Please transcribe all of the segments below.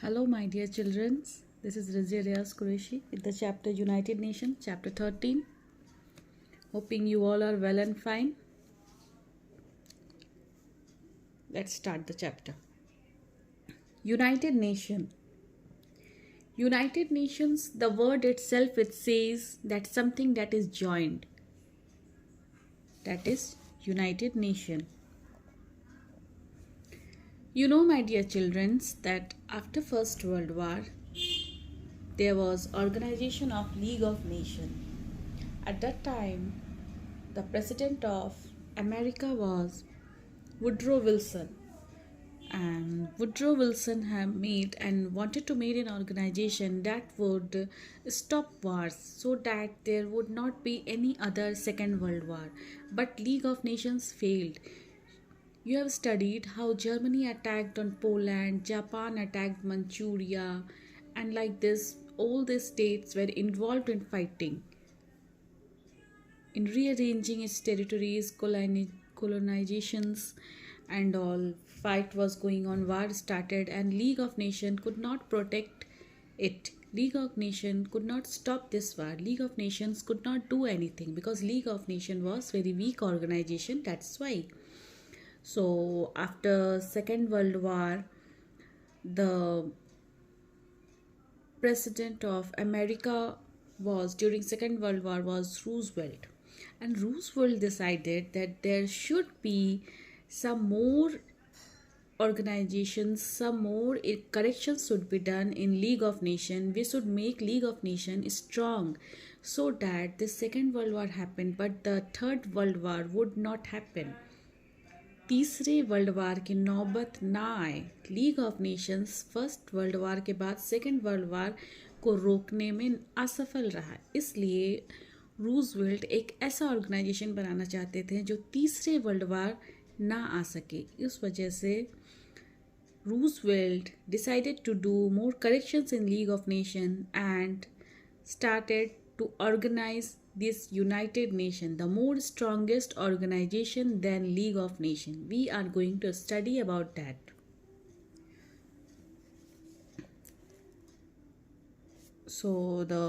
Hello, my dear children. This is Rizia Riaz Qureshi with the chapter United Nations, chapter 13. Hoping you all are well and fine. Let's start the chapter. United Nation. United Nations, the word itself, it says that something that is joined. That is United Nation. You know, my dear children, that after First World War, there was organization of League of Nations. At that time, the president of America was Woodrow Wilson, and Woodrow Wilson had made and wanted to make an organization that would stop wars so that there would not be any other second world war. But League of Nations failed. You have studied how Germany attacked on Poland, Japan attacked Manchuria, and like this all the states were involved in fighting, in rearranging its territories, colonizations and all. Fight was going on, war started, and League of Nations could not protect it. League of Nations could not stop this war. League of Nations could not do anything because League of Nations was very weak organization. That's why. So after Second World War, the president of America was during Second World War was Roosevelt, and Roosevelt decided that there should be some more organizations, some more corrections should be done in League of Nations. We should make League of Nations strong so that the Second World War happened, but the Third World War would not happen. तीसरे world war की नौबत ना आए. League of Nations first world war के बाद second world war को रोकने में असफल रहा. इसलिए रूजवेल्ट एक ऐसा ऑर्गेनाइजेशन बनाना चाहते थे जो तीसरे वर्ल्ड वार ना आ सके. इस वजह से Roosevelt decided to do more corrections in League of Nation and started to organize this United Nation, the more strongest organization than League of Nations. We are going to study about that. So the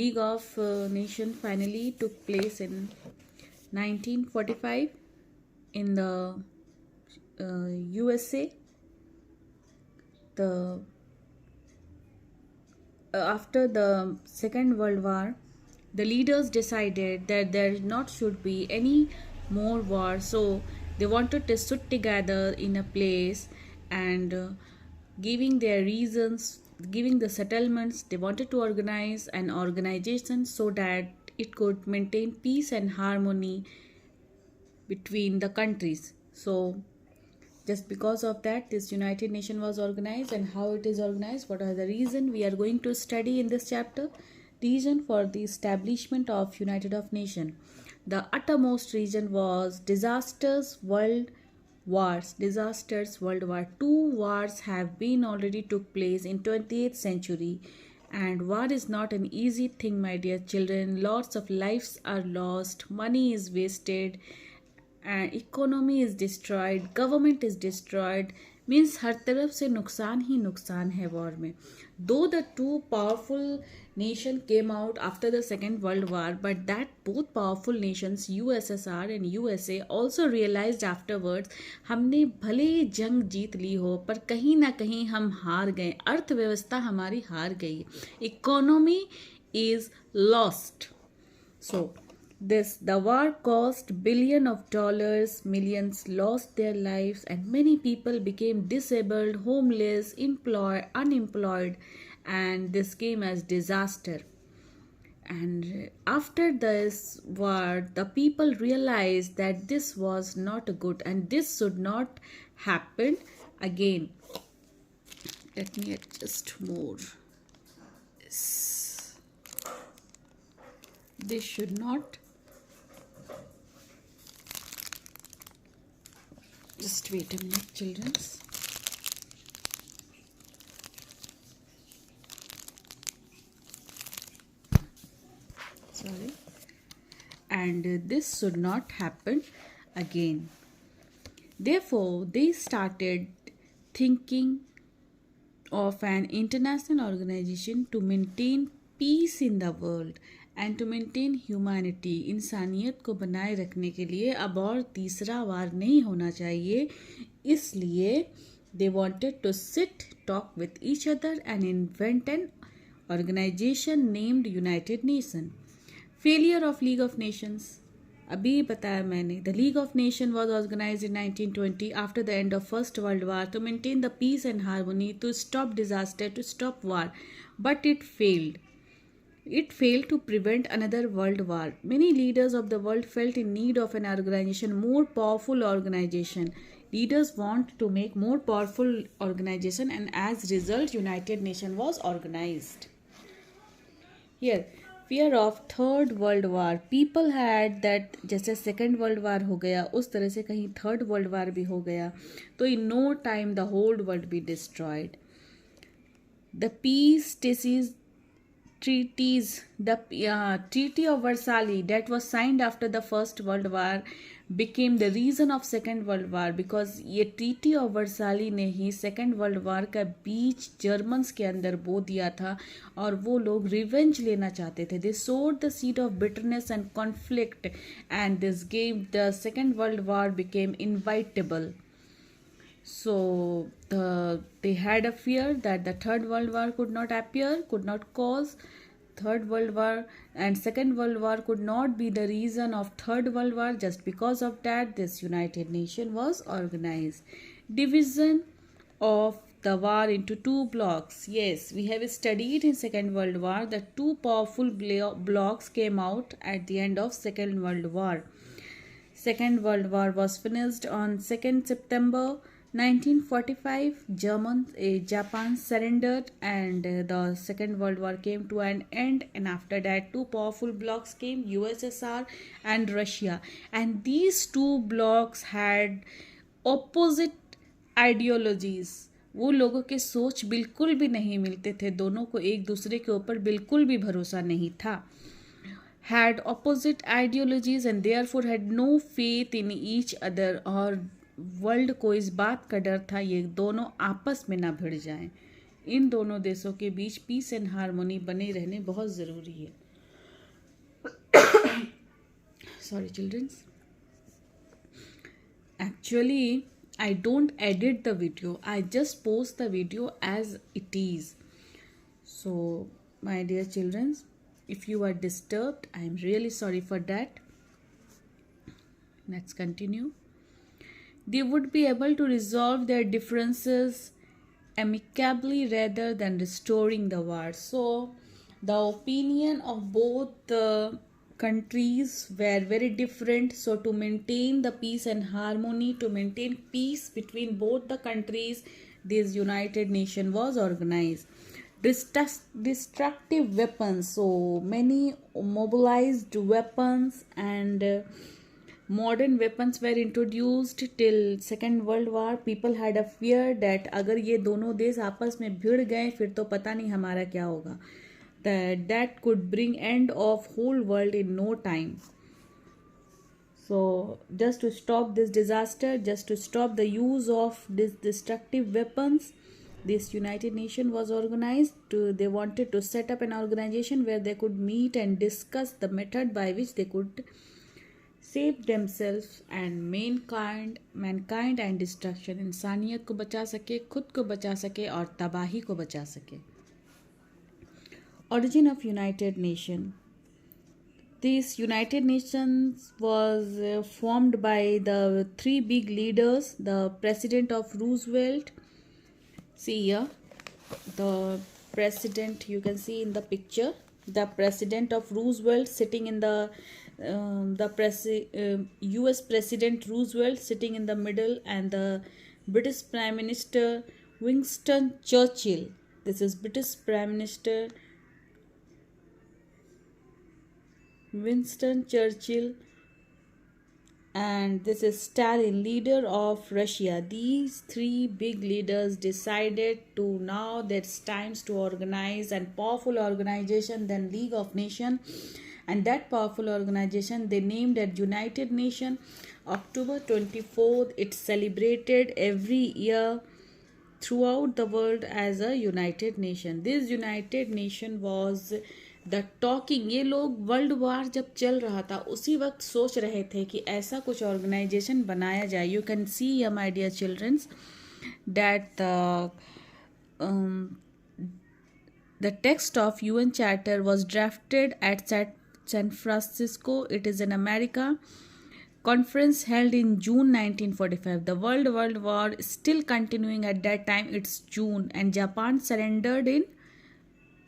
League of Nations finally took place in 1945 in the USA. After the Second World War, the leaders decided that there not should be any more war, so they wanted to sit together in a place and giving their reasons, giving the settlements. They wanted to organize an organization so that it could maintain peace and harmony between the countries. So just because of that, this United Nations was organized, and how it is organized, what are the reasons, we are going to study in this chapter. Reason for the establishment of United of Nations. The uttermost reason was disasters, world wars. Disasters, World War. 2 wars have been already took place in 20th century, and war is not an easy thing, my dear children. Lots of lives are lost, money is wasted, and economy is destroyed, government is destroyed. Means हर तरफ से नुकसान ही नुकसान है war में. Though the two powerful nation came out after the Second World War, but that both powerful nations USSR and USA also realized afterwards, हमने भले ही जंग जीत ली हो पर कहीं ना कहीं हम हार गए. अर्थव्यवस्था हमारी हार गई. Economy is lost. So the war cost billions of dollars, millions lost their lives, and many people became disabled, homeless, unemployed, and this came as disaster. And after this war, the people realized that this was not good and this should not happen again. Let me adjust more. This should not. Just wait a minute, children. Sorry. And this should not happen again. Therefore, they started thinking of an international organization to maintain peace in the world and to maintain humanity. इंसानियत को बनाए रखने के लिए अब और तीसरा वार नहीं होना चाहिए, इसलिए they wanted to sit, talk with each other and invent an organization named United Nations. Failure of League of Nations. अभी बताया मैंने. The League of Nations was organized in 1920 after the end of First World War to maintain the peace and harmony, to stop disaster, to stop war. But it failed. It failed to prevent another world war. Many leaders of the world felt in need of an organization, more powerful organization. Leaders want to make more powerful organization, and as result, United Nations was organized. Here, fear of third world war. People had that जैसे second world war हो गया उस तरह से कहीं third world war भी हो गया तो in no time the whole world be destroyed. The peace treaties, the Treaty of Versailles that was signed after the First World War became the reason of Second World War, because ये Treaty of Versailles ने ही Second World War का बीच Germans के अंदर बो दिया था और वो लोग रिवेंज लेना चाहते थे. They sowed the seed of bitterness and conflict, and this gave the Second World War became inevitable. So they had a fear that the Third World War could not appear, could not cause Third World War, and Second World War could not be the reason of Third World War. Just because of that, this United Nations was organized. Division of the war into two blocks. Yes, we have studied in Second World War that two powerful blocks came out at the end of Second World War. Second World War was finished on 2nd September 1945. Japan surrendered and the Second World War came to an end, and after that two powerful blocks came, USSR and Russia, and these two blocks had opposite ideologies. वो लोगों के सोच बिल्कुल भी नहीं मिलते थे, दोनों को एक दूसरे के ऊपर बिल्कुल भी भरोसा नहीं था. Had opposite ideologies and therefore had no faith in each other. और वर्ल्ड को इस बात का डर था ये दोनों आपस में ना भिड़ जाएं. इन दोनों देशों के बीच पीस एंड हार्मोनी बने रहने बहुत ज़रूरी है. Sorry children. Actually, I don't edit the video. I just post the video as it is. So, my dear children, if you are disturbed, I am really sorry for that. Let's continue. They would be able to resolve their differences amicably rather than restoring the war. So, the opinion of both the countries were very different. So, to maintain the peace and harmony, to maintain peace between both the countries, this United Nations was organized. Destructive weapons. So, many mobilized weapons and modern weapons were introduced till Second World War. People had a fear that अगर ये दोनों देश आपस में भिड़ गए फिर तो पता नहीं हमारा क्या होगा. That could bring end of whole world in no time. So just to stop this disaster, just to stop the use of these destructive weapons, this United Nations was organized. They wanted to set up an organization where they could meet and discuss the method by which they could save themselves and mankind and destruction. इंसानियत को बचा सके, खुद को बचा सके और तबाही को बचा सके. Origin of United Nations. This United Nations was formed by the three big leaders. The President of Roosevelt. See here, the President, you can see in the picture, the President of Roosevelt sitting in the US President Roosevelt sitting in the middle, and the British Prime Minister Winston Churchill. This is British Prime Minister Winston Churchill, and this is Stalin, leader of Russia. These three big leaders decided to now that it's times to organize a powerful organization, then League of Nations. And that powerful organization they named as United Nations. October 24th, it's celebrated every year throughout the world as a united nation. This united nation was the talking. ये लोग world war जब चल रहा था उसी वक्त सोच रहे थे कि ऐसा कुछ ऑर्गेनाइजेशन बनाया जाए. You can see my dear childrens that the text of UN Charter was drafted at San Francisco. It is in America. Conference held in June 1945. The World War is still continuing at that time. It's June, and Japan surrendered in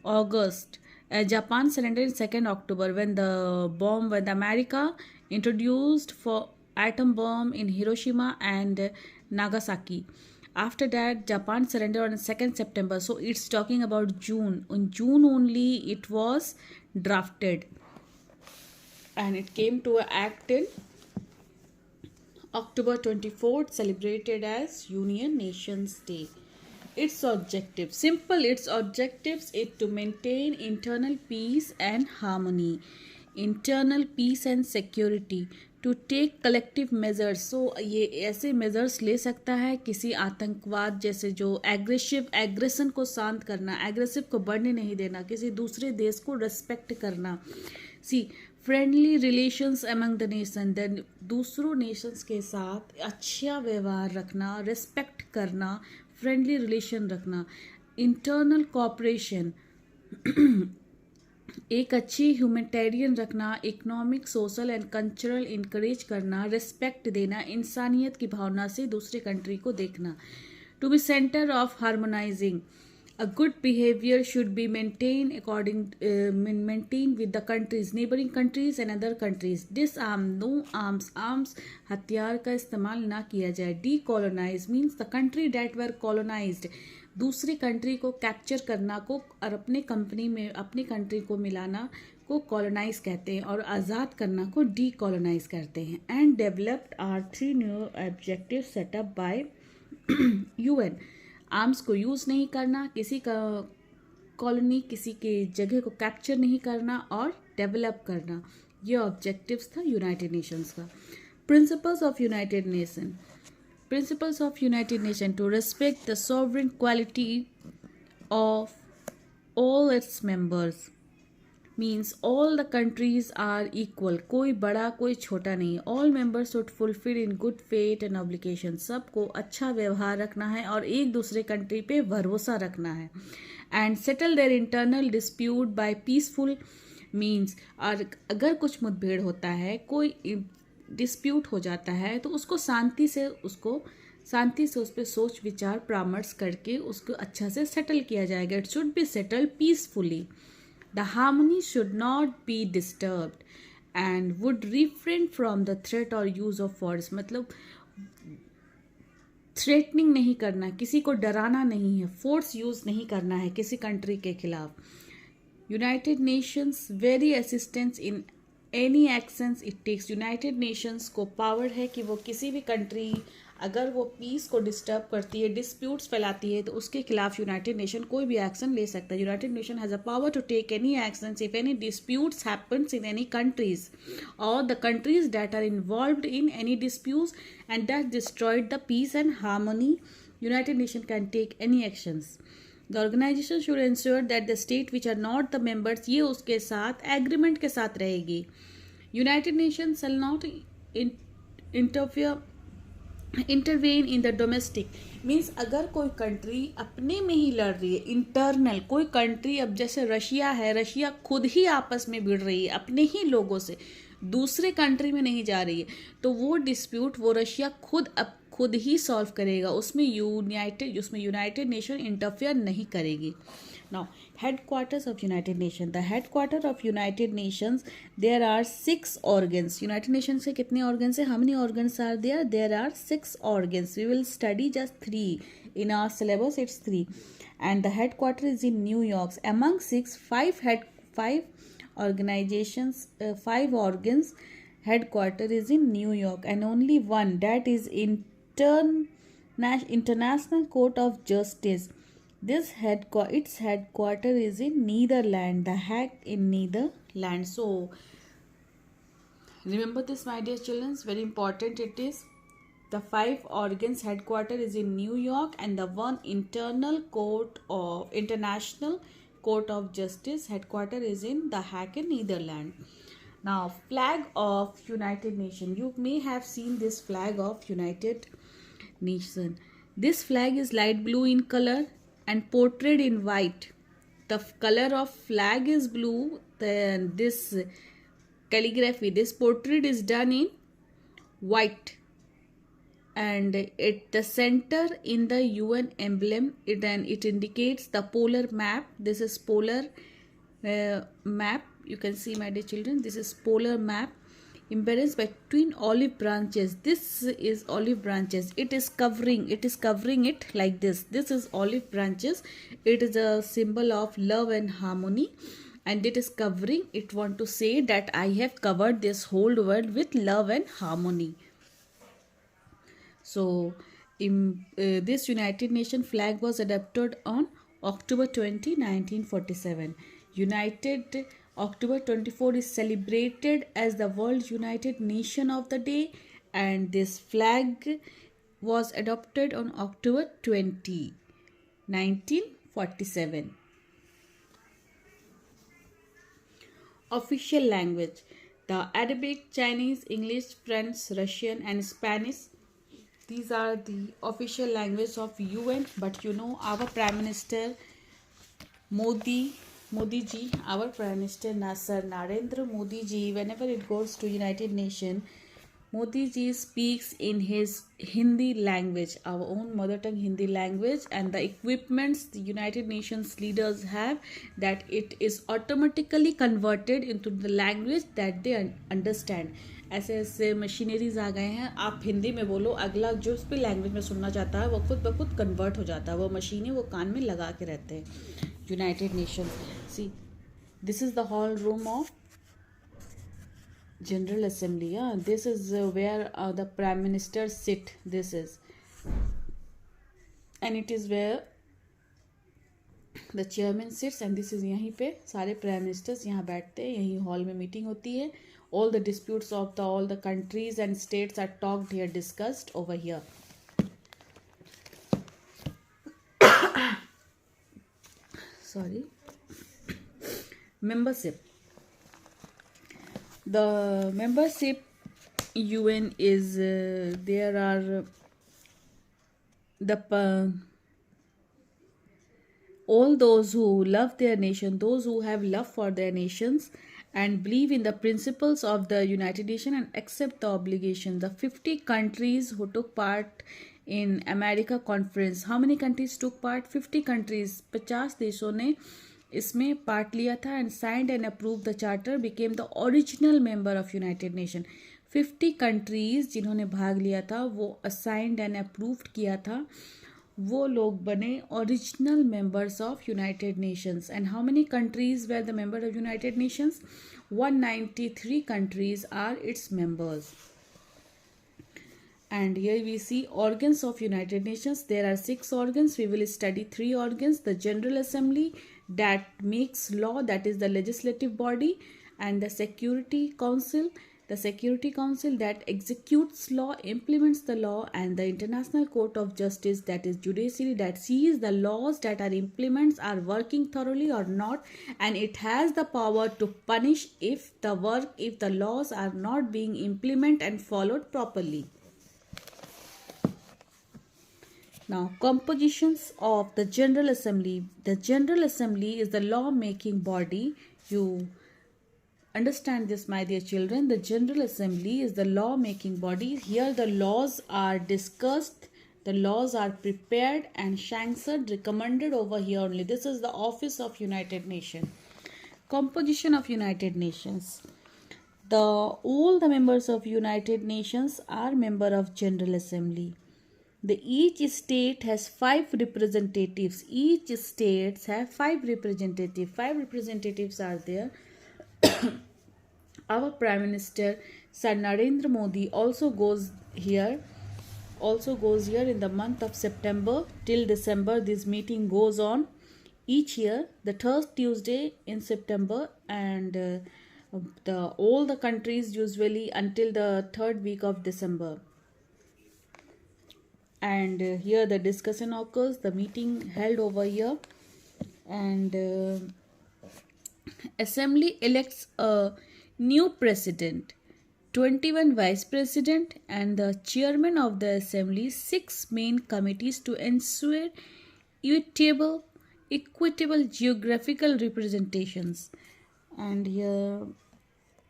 August. Japan surrendered in 2nd October when the America introduced for atom bomb in Hiroshima and Nagasaki. After that, Japan surrendered on 2nd September. So it's talking about June. In June only it was drafted, and it came to an act in October 24th, celebrated as Union Nations Day. Its objectives, simple. Its objectives is to maintain internal peace and harmony, internal peace and security, to take collective measures. So ये ऐसे measures ले सकता है किसी आतंकवाद जैसे जो aggression को शांत करना, एग्रेसिव को बढ़ने नहीं देना, किसी दूसरे देश को रेस्पेक्ट करना. C friendly relations among the nation, then दूसरों नेशंस के साथ अच्छा व्यवहार रखना, रेस्पेक्ट करना, फ्रेंडली रिलेशन रखना. इंटरनल कोऑपरेशन, एक अच्छी ह्यूमैनिटेरियन रखना, economic, social and cultural encourage करना, रिस्पेक्ट देना, इंसानियत की भावना से दूसरे कंट्री को देखना. To be centre of harmonising, a good behavior should be maintained with the countries, neighboring countries and other countries. Disarm, no arms, arms हथियार का इस्तेमाल ना किया जाए. Decolonize means the country that were colonized, दूसरी country को capture करना को और अपने कंपनी में अपनी कंट्री को मिलाना को कॉलोनाइज कहते हैं, और आज़ाद करना को डीकॉलोनाइज करते हैं. And developed are 3 new objective setup by UN. Arms को यूज़ नहीं करना, किसी का कॉलोनी किसी के जगह को कैप्चर नहीं करना, और डेवलप करना. ये ऑब्जेक्टिव्स था यूनाइटेड नेशंस का. Principles of United nation, principles of united nation, to respect the sovereign quality of all its members, means all the countries are equal, कोई बड़ा कोई छोटा नहीं. all members should fulfill in good faith and obligation, सबको अच्छा व्यवहार रखना है और एक दूसरे कंट्री पे भरोसा रखना है. and settle their internal dispute by peaceful means, और अगर कुछ मुठभेड़ होता है, कोई डिस्प्यूट हो जाता है, तो उसको शांति से उस पर सोच विचार परामर्श करके उसको अच्छा से सेटल किया जाएगा. It should be settled peacefully. The harmony should not be disturbed and would refrain from the threat और यूज ऑफ फोर्स, मतलब थ्रेटनिंग नहीं करना, किसी को डराना नहीं है, फोर्स यूज नहीं करना है किसी कंट्री के खिलाफ. United Nations very assistance in any actions it takes. United Nations को पावर है कि वो किसी भी कंट्री अगर वो पीस को डिस्टर्ब करती है, डिस्प्यूट्स फैलाती है, तो उसके खिलाफ यूनाइटेड नेशन कोई भी एक्शन ले सकता है. United Nation has a power to take any actions if any disputes happens in any countries और the countries that are involved in any disputes and that destroyed the peace and harmony. United Nation can take any actions. The organisation should ensure that the state which are not the members, ये उसके साथ agreement के साथ रहेगी. United Nation shall not intervene in the domestic, means अगर कोई country अपने में ही लड़ रही है, इंटरनल कोई कंट्री, अब जैसे रशिया है, रशिया खुद ही आपस में भिड़ रही है अपने ही लोगों से, दूसरे कंट्री में नहीं जा रही है, तो वो डिस्प्यूट वो रशिया खुद ही सॉल्व करेगा, उसमें यूनाइटेड नेशन इंटरफेयर नहीं करेगी. Now, headquarters of United Nations. The headquarter of United Nations, there are 6 organs. United Nations से कितने organs हैं? How many organs are there? There are 6 organs. We will study just 3. In our syllabus, it's 3. And the headquarter is in New York. Among 6, 5 organizations, 5 organs, headquarter is in New York. And only one, that is International Court of Justice. Its headquarter is in Netherlands. The Hague in Netherlands. So remember this, my dear children. Very important it is. The 5 organs headquarters is in New York, and the one international court of justice headquarters is in The Hague, Netherlands. Now, flag of United Nations. You may have seen this flag of United Nations. This flag is light blue in color and portrayed in white. The color of flag is blue. Then this calligraphy, this portrait is done in white, and the center in the UN emblem, it indicates the polar map. This is polar map. You can see, my dear children, this is polar map embedded between olive branches. This is olive branches. It is covering it like this. This is olive branches. It is a symbol of love and harmony, and it is covering. It want to say that I have covered this whole world with love and harmony. So, this United Nations flag was adopted on October 20, 1947. United October 24 is celebrated as the World United Nation of the Day, and this flag was adopted on October 20, 1947. Official language: the Arabic, Chinese, English, French, Russian and Spanish. These are the official language of UN. But you know, our Prime Minister Modi ji, our Prime Minister Sir Narendra Modi ji, whenever it goes to United Nations, Modi ji speaks in his Hindi language, our own mother tongue Hindi language, and the equipments the United Nations leaders have, that it is automatically converted into the language that they understand. ऐसे ऐसे machineries आ गए हैं, आप हिंदी में बोलो, अगला जो उस भी लैंग्वेज में सुनना चाहता है वो खुद ब खुद कन्वर्ट हो जाता है. वो मशीनें वो कान में लगा के रहते हैं. United Nation. See, this is the hall room of General Assembly. This is where the Prime Minister sit. This is, and it is where the chairman sits, and this is यहीं पे सारे Prime Ministers यहाँ बैठते हैं. यहीं hall में meeting होती है. All the disputes of all the countries and states are talked here, discussed over here. Sorry. Membership. The membership UN is there are all those who love their nation, those who have love for their nations and believe in the principles of the United Nations and accept the obligation. The 50 countries who took part in America conference. How many countries took part? 50 countries. 50 देशों ने इसमें part लिया था, and signed and approve the charter, became the original member of United nation. 50 countries जिन्होंने भाग लिया था, वो असाइंड एंड अप्रूव्ड किया था, वो लोग बने original members of United Nations. And how many countries were the member of United Nations? 193 countries are its members. And here we see organs of United Nations. There are 6 organs. We will study 3 organs. The General Assembly that makes law, that is the legislative body, and the Security Council. The Security Council that executes law, implements the law, and the International Court of Justice, that is judiciary, that sees the laws that are implements are working thoroughly or not, and it has the power to punish if the laws are not being implemented and followed properly. Now, compositions of the General Assembly. The General Assembly is the law-making body. You understand this, my dear children. The General Assembly is the law-making body. Here the laws are discussed, the laws are prepared and sanctioned, recommended over here only. This is the office of United Nations. Composition of United Nations. All the members of United Nations are member of General Assembly. Each state has 5 representatives. Each state have 5 representatives. 5 representatives are there. Our Prime Minister Sir Narendra Modi also goes here in the month of September till December. This meeting goes on each year, the third Tuesday in September, and all the countries usually until the third week of December. and here the discussion occurs, the meeting held over here, and assembly elects a new president, 21 vice president, and the chairman of the assembly, 6 main committees to ensure equitable equitable geographical representations. And here,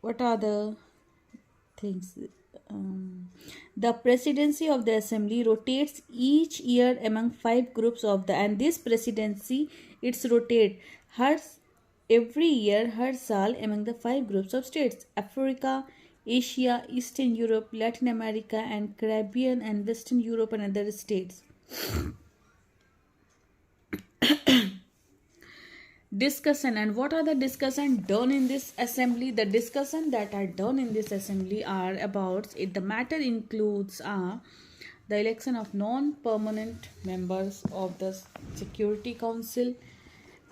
what are the things? The presidency of the assembly rotates each year among 5 groups of the, and this presidency it's rotate her every year her साल among the 5 groups of states: Africa, Asia, Eastern Europe, Latin America, and Caribbean, and Western Europe and other states. Discussion. And what are the discussion done in this assembly? The discussion that are done in this assembly are about it. The matter includes the election of non-permanent members of the Security Council,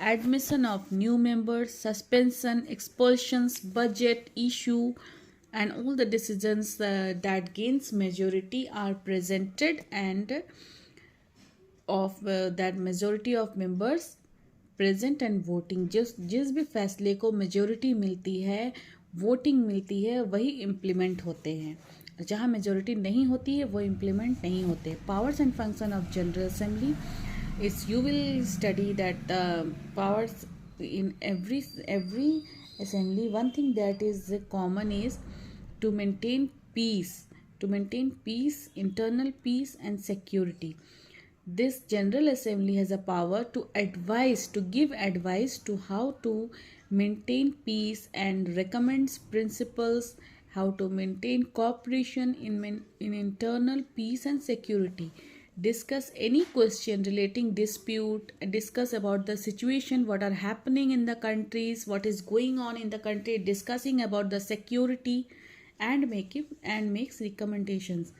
admission of new members, suspension, expulsions, budget issue, and all the decisions that gains majority are presented, and of that majority of members present and voting, जिस भी फैसले को majority मिलती है, voting मिलती है, वही implement होते हैं। जहाँ मेजोरिटी नहीं होती है वो इम्प्लीमेंट नहीं होते। Powers and function of general assembly is, you will study that the powers in every assembly. One thing that is common is to maintain peace, internal peace and security. This General Assembly has a power to give advice to how to maintain peace, and recommends principles how to maintain cooperation in internal peace and security. Discuss any question relating dispute, discuss about the situation, what are happening in the countries, what is going on in the country, discussing about the security, and makes recommendations.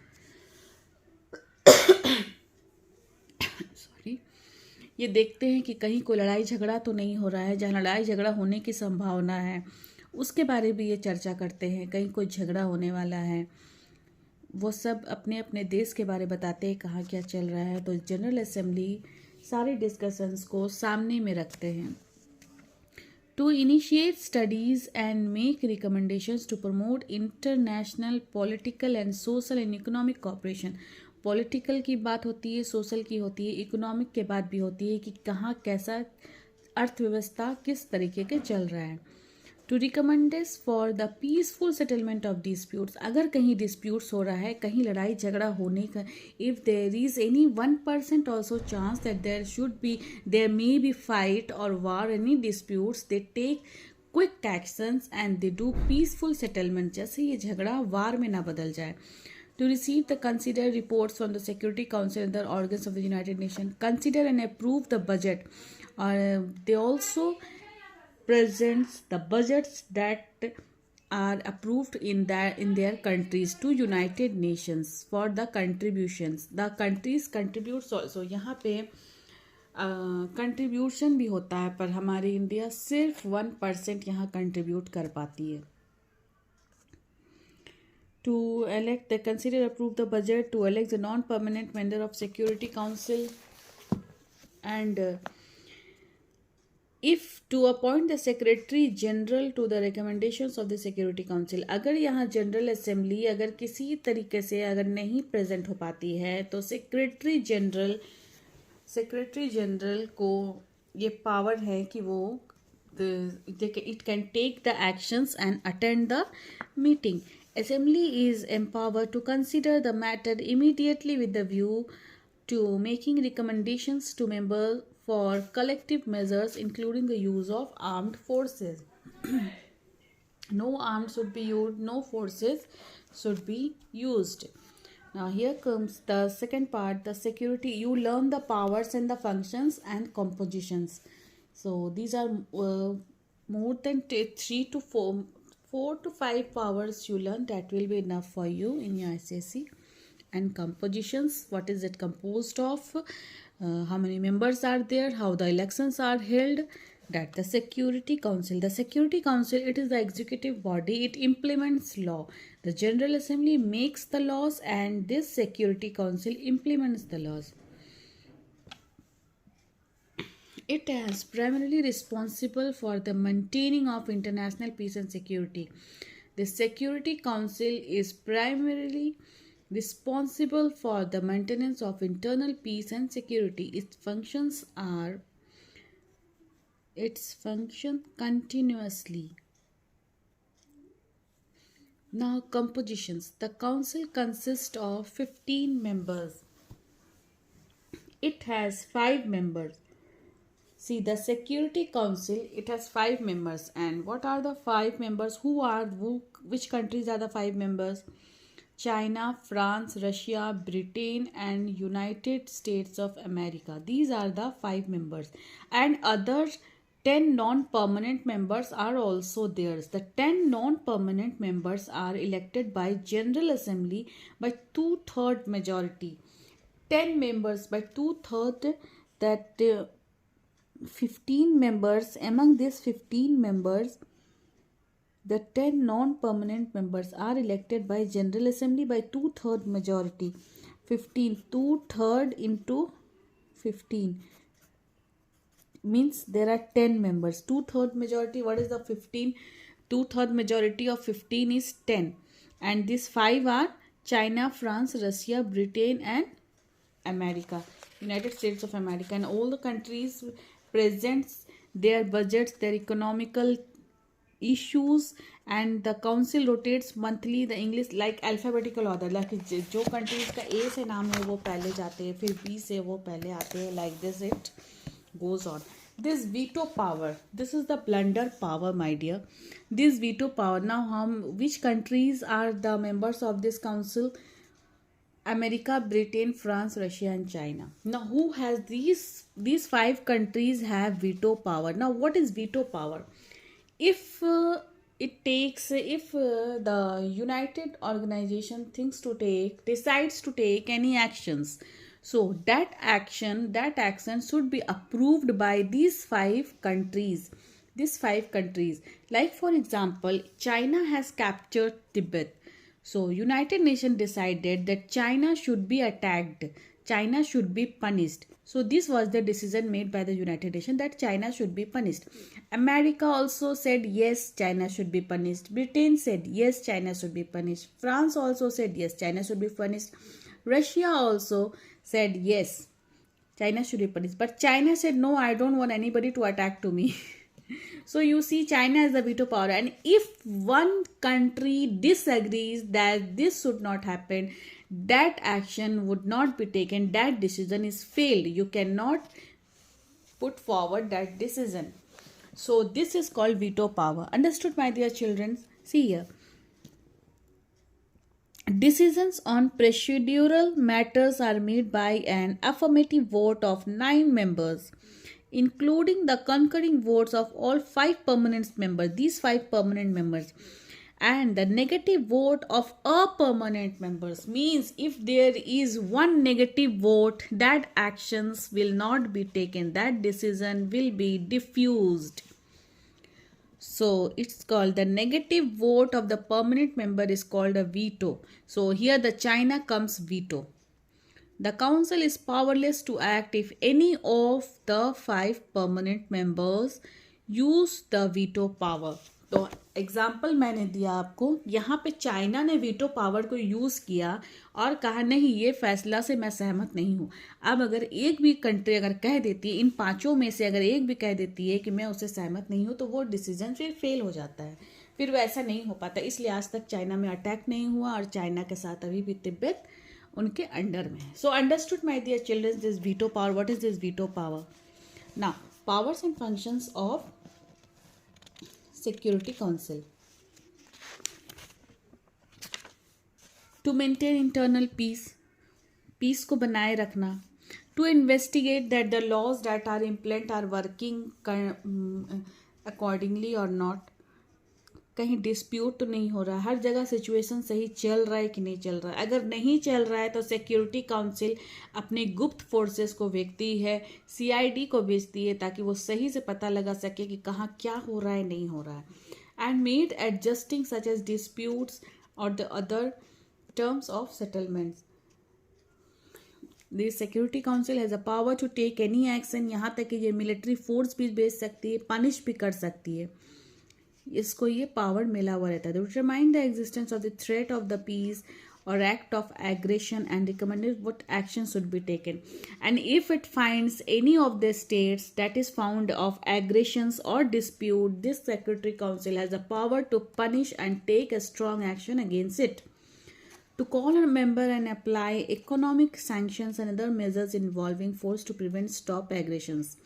ये देखते हैं कि कहीं कोई लड़ाई झगड़ा तो नहीं हो रहा है, जहाँ लड़ाई झगड़ा होने की संभावना है उसके बारे में ये चर्चा करते हैं। कहीं कोई झगड़ा होने वाला है, वो सब अपने अपने देश के बारे बताते हैं कहाँ क्या चल रहा है। तो जनरल असेंबली सारे डिस्कशंस को सामने में रखते हैं। To initiate studies and make recommendations to promote international political and social and economic cooperation. Political की बात होती है, सोशल की होती है, इकोनॉमिक के बात भी होती है कि कहाँ कैसा अर्थव्यवस्था किस तरीके के चल रहा है। To recommends for the peaceful settlement of disputes. अगर कहीं डिस्प्यूट्स हो रहा है, कहीं लड़ाई झगड़ा होने का, if there is any 1% also chance that there may be fight और war, any disputes, they take quick actions and they do peaceful settlement, जैसे ये झगड़ा वार में ना बदल जाए। To receive the consider reports from the Security Council and the organs of the United Nations, consider and approve the budget. They also presents the budgets that are approved in their countries to United Nations for the contributions. The countries contributes also. यहाँ पे contribution भी होता है, पर हमारी India सिर्फ 1% यहाँ contribute कर पाती है। To elect, they consider approve the budget to elect the non-permanent member of Security Council, and if to appoint the Secretary General to the recommendations of the Security Council. अगर यहाँ general assembly अगर किसी तरीके से अगर नहीं present हो पाती है तो सेक्रेटरी जनरल को ये पावर है कि वो it can take the actions and attend the meeting. Assembly is empowered to consider the matter immediately with the view to making recommendations to members for collective measures, including the use of armed forces. No arms should be used, no forces should be used. Now here comes the second part, the security. You learn the powers and the functions and compositions. So these are more than 4 to 5 powers you learn. That will be enough for you in your SSC. And compositions, what is it composed of, how many members are there, how the elections are held. That the Security Council. The Security Council, it is the executive body, it implements law. The General Assembly makes the laws and this Security Council implements the laws. It is primarily responsible for the maintaining of international peace and security. The Security Council is primarily responsible for the maintenance of internal peace and security. Its function continuously. Now compositions. The council consists of 15 members. It has 5 members. See, the Security Council, it has 5 members. And what are the 5 members? Which countries are the 5 members? China, France, Russia, Britain and United States of America. These are the 5 members. And other 10 non-permanent members are also there. The 10 non-permanent members are elected by General Assembly by 2/3 majority. 10 members by 2/3, that 15 members. Among these 15 members, the 10 non-permanent members are elected by General Assembly by 2/3 majority. 15, 2/3 into 15 means there are 10 members. 2/3 majority, what is the 15? 2/3 majority of 15 is 10. And these 5 are China, France, Russia, Britain and America, United States of America. And all the countries presents their budgets, their economical issues, and the council rotates monthly. The English like alphabetical order, like जो countries का A से नाम है वो पहले जाते हैं, फिर B से वो पहले आते हैं, like this it goes on. This veto power, this is the blunder power, my dear. This veto power. Now which countries are the members of this council? America, Britain, France, Russia and China. Now who has these 5 countries have veto power. Now what is veto power? If the United Organization decides to take any actions, so that action should be approved by these 5 countries. Like for example, China has captured Tibet. So United Nations decided that China should be attacked. China should be punished. So this was the decision made by the United Nations, that China should be punished. America also said yes, China should be punished. Britain said yes, China should be punished. France also said yes, China should be punished. Russia also said yes, China should be punished. But China said no, I don't want anybody to attack to me. So you see, China has the veto power, and if one country disagrees that this should not happen, that action would not be taken, that decision is failed. You cannot put forward that decision. So this is called veto power. Understood, my dear children? See here. Decisions on procedural matters are made by an affirmative vote of 9 members, including the concurring votes of all 5 permanent members, these 5 permanent members, and the negative vote of a permanent members. Means if there is one negative vote, that actions will not be taken, that decision will be diffused. So it's called the negative vote of the permanent member is called a veto. So here the China comes veto. The council is powerless to act if any of the 5 permanent members use the veto power. तो example मैंने दिया आपको, यहाँ पे China ने veto power को use किया और कहा नहीं, ये फैसला से मैं सहमत नहीं हूँ. अब अगर एक भी कंट्री अगर कह देती है, इन 5 में से अगर एक भी कह देती है कि मैं उससे सहमत नहीं हूँ, तो वो डिसीजन फिर फेल हो जाता है, फिर वो ऐसा नहीं हो पाता. इसलिए आज तक चाइना में अटैक नहीं हुआ और चाइना के साथ अभी भी तिब्बत उनके अंडर में है. So understood my dear children this veto power. What is this veto power? Now powers and functions of Security Council. To maintain internal peace को बनाए रखना. To investigate that the laws that are implemented are working accordingly or not. कहीं dispute तो नहीं हो रहा, हर जगह situation सही चल रहा है कि नहीं चल रहा है. अगर नहीं चल रहा है तो सिक्योरिटी काउंसिल अपने गुप्त फोर्सेस को भेजती है, CID को भेजती है, ताकि वो सही से पता लगा सके कि कहाँ क्या हो रहा है, नहीं हो रहा है. And made adjusting such as disputes or the other terms of settlements. The Security Council has a power to take any action, यहाँ तक कि ये मिलिट्री फोर्स भी भेज सकती है, पनिश भी कर सकती है, इसको ये पावर मिला हुआ रहता है. To determine the existence of the threat of the peace or act of aggression and recommended what action should be taken. And if it finds any of the states that is found of aggressions or dispute, this Security Council has the power to punish and take a strong action against it. To call a member and apply economic sanctions and other measures involving force to prevent stop aggressions.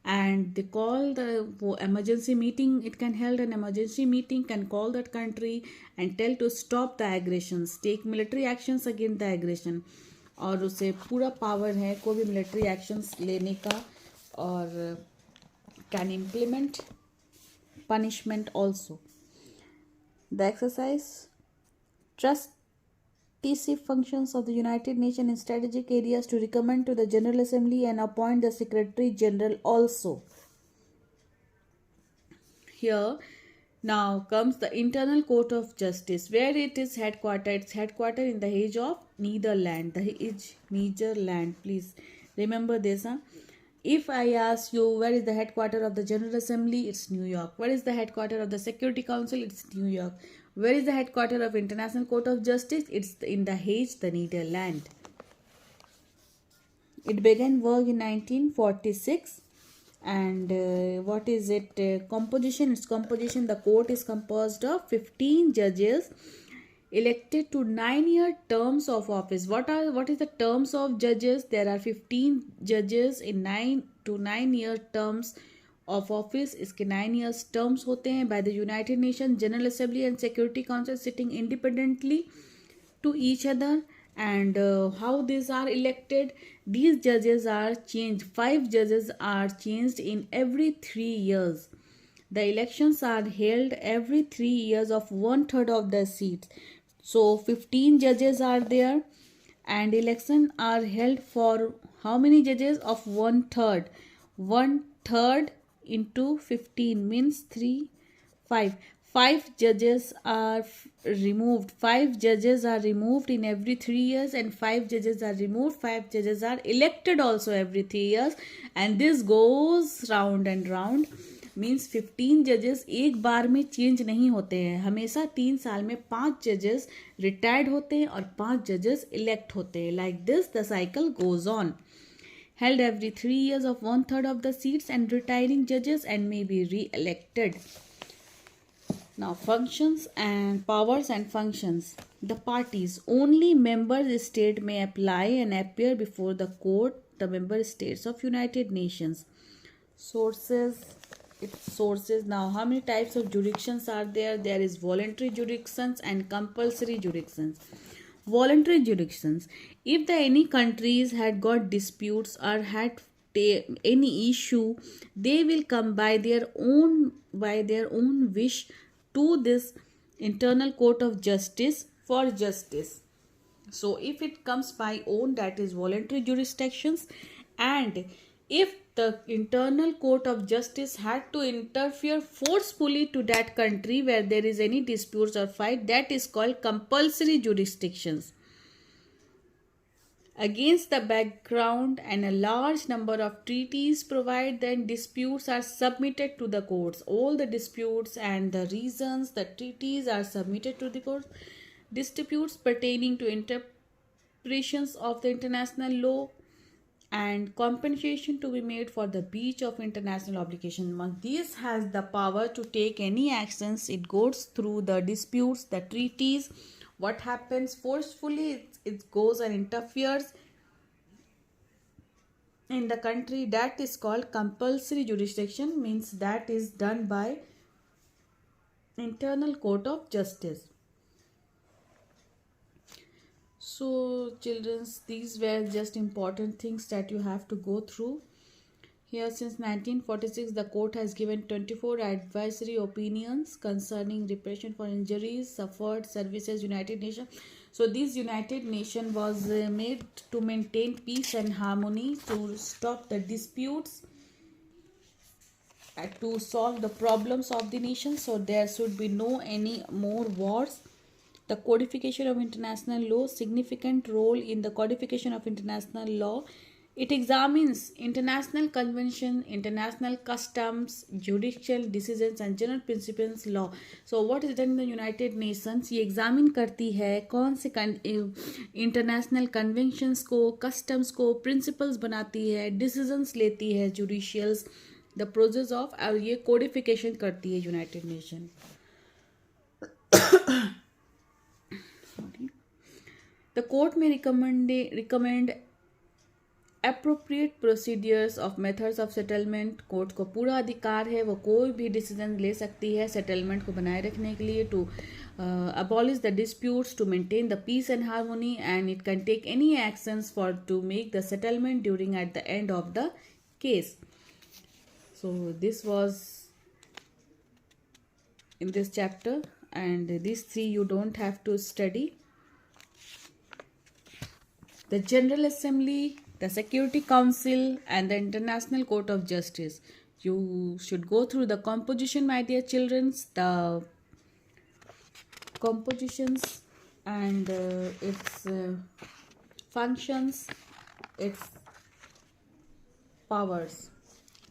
And they call the emergency meeting, it can hold an emergency meeting, can call that country and tell to stop the aggressions, take military actions against the aggression. और उसे पूरा power है कोई भी military actions लेने का, और can implement punishment also. The exercise trusteeship functions of the United Nations in strategic areas to recommend to the General Assembly and appoint the Secretary General also. Here now comes the Internal Court of Justice, where it is headquartered. It's headquartered in the Hague of Netherlands. The Hague, Netherlands. Please remember this. If I ask you where is the headquarters of the General Assembly, it's New York. Where is the headquarters of the Security Council? It's New York. Where is the headquarters of International Court of Justice? It's in the Hague, the Netherlands. It began work in 1946. And what is it? Composition. Its composition. The court is composed of 15 judges elected to 9-year terms of office. What is the terms of judges? There are 15 judges in 9-year terms of office. इसके 9 years terms होते हैं by the United Nations General Assembly and Security Council sitting independently to each other. And how these are elected? These judges are changed. 5 judges are changed in every 3 years. The elections are held every 3 years of 1/3 of the seats. So 15 judges are there, and elections are held for how many judges? Of 1/3. 1/3 into 15 means 3, 5. 5 judges are removed. 5 judges are removed in every 3 years, and 5 judges are removed. 5 judges are elected also every 3 years, and this goes round and round. Means 15 जजेस एक बार में change नहीं होते हैं. हमेशा 3 साल में 5 जजेस रिटायर्ड होते हैं और 5 जजेस इलेक्ट होते हैं. Like this the cycle goes on. Held every 3 years of 1/3 of the seats and retiring judges and may be re-elected. Now functions and powers and functions. The parties. Only member state may apply and appear before the court, the member states of United Nations. Sources. Its sources. Now how many types of jurisdictions are there? There is voluntary jurisdictions and compulsory jurisdictions. Voluntary jurisdictions. If the any countries had got disputes or had any issue, they will come by their own wish to this Internal Court of Justice for justice. So if it comes by own, that is voluntary jurisdictions. And if the Internal Court of Justice had to interfere forcefully to that country where there is any disputes or fight, that is called compulsory jurisdictions. Against the background and a large number of treaties provide that disputes are submitted to the courts. All the disputes and the reasons, the treaties are submitted to the courts. Disputes pertaining to interpretations of the international law and compensation to be made for the breach of international obligation. This has the power to take any actions. It goes through the disputes, the treaties. What happens forcefully? It goes and interferes in the country. That is called compulsory jurisdiction. Means that is done by Internal Court of Justice. So children, these were just important things that you have to go through. Here since 1946 the court has given 24 advisory opinions concerning reparation for injuries suffered, services, United Nations. So this United Nations was made to maintain peace and harmony, to stop the disputes, to solve the problems of the nation. So there should be no any more wars. The codification of international law, significant role in the codification of international law. It examines international convention, international customs, judicial decisions and general principles law. So what is done in the United Nations? ये examine करती है कौन से international conventions को, customs को, principles बनाती है, decisions लेती है, judicials, the process of, और ये codification करती है United Nation. The court may recommend appropriate procedures of methods of settlement. Court को पूरा अधिकार है, वो कोई भी डिसीजन ले सकती है सेटलमेंट को बनाए रखने के लिए, to abolish the disputes, to maintain the peace and harmony, and it can take any actions for to make the settlement during at the end of the case. So this was in this chapter, and these three you don't have to study. The General Assembly, the Security Council and the International Court of Justice. You should go through the composition, my dear children, the compositions and its functions, its powers,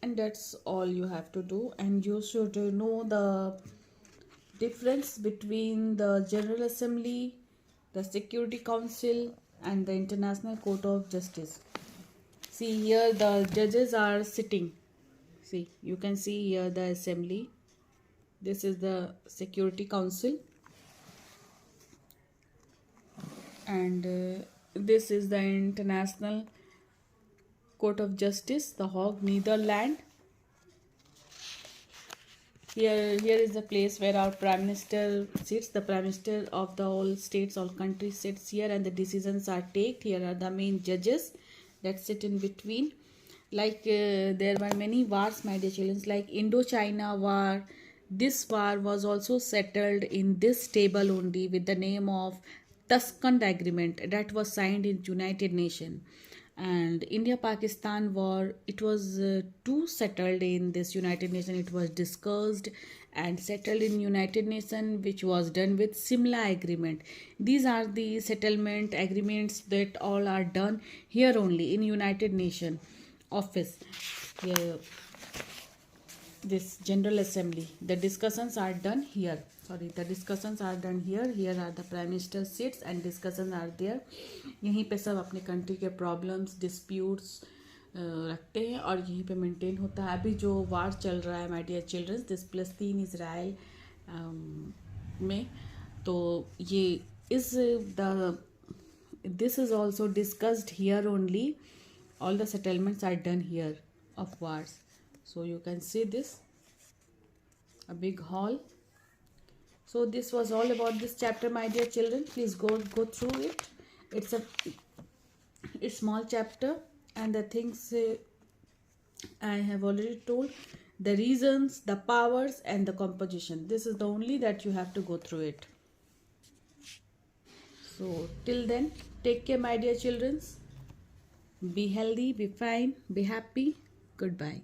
and that's all you have to do. And you should know the difference between the General Assembly, the Security Council and the International Court of Justice. See here the judges are sitting. See, you can see here the assembly. This is the Security Council, and this is the International Court of Justice, the Hague, Netherlands. Here is the place where our Prime Minister sits. The Prime Minister of the all states, all countries sits here, and the decisions are taken. Here are the main judges that sit in between. Like there were many wars, my dear children, like Indochina War. This war was also settled in this table only with the name of Tashkent Agreement that was signed in United Nations. And India-Pakistan war, it was too settled in this United Nations. It was discussed and settled in United Nations, which was done with Simla Agreement. These are the settlement agreements that all are done here only in United Nations office. Here, this General Assembly, the discussions are done here. The discussions are done here. Here are the Prime Minister seats and discussions are there. यहीं पे सब अपने country के problems, disputes रखते हैं और यहीं पे मेंटेन होता है. अभी जो वार चल रहा है माय डियर चिल्ड्रंस, दिस फ़लस्तीन इज़राइल में, तो ये is the this is also discussed here only. All the settlements are done here of wars. So you can see this, a big hall. So this was all about this chapter, my dear children. Please go through it. It's a small chapter, and the things I have already told, the reasons, the powers and the composition. This is the only that you have to go through it. So till then, take care, my dear children. Be healthy, be fine, be happy. Goodbye.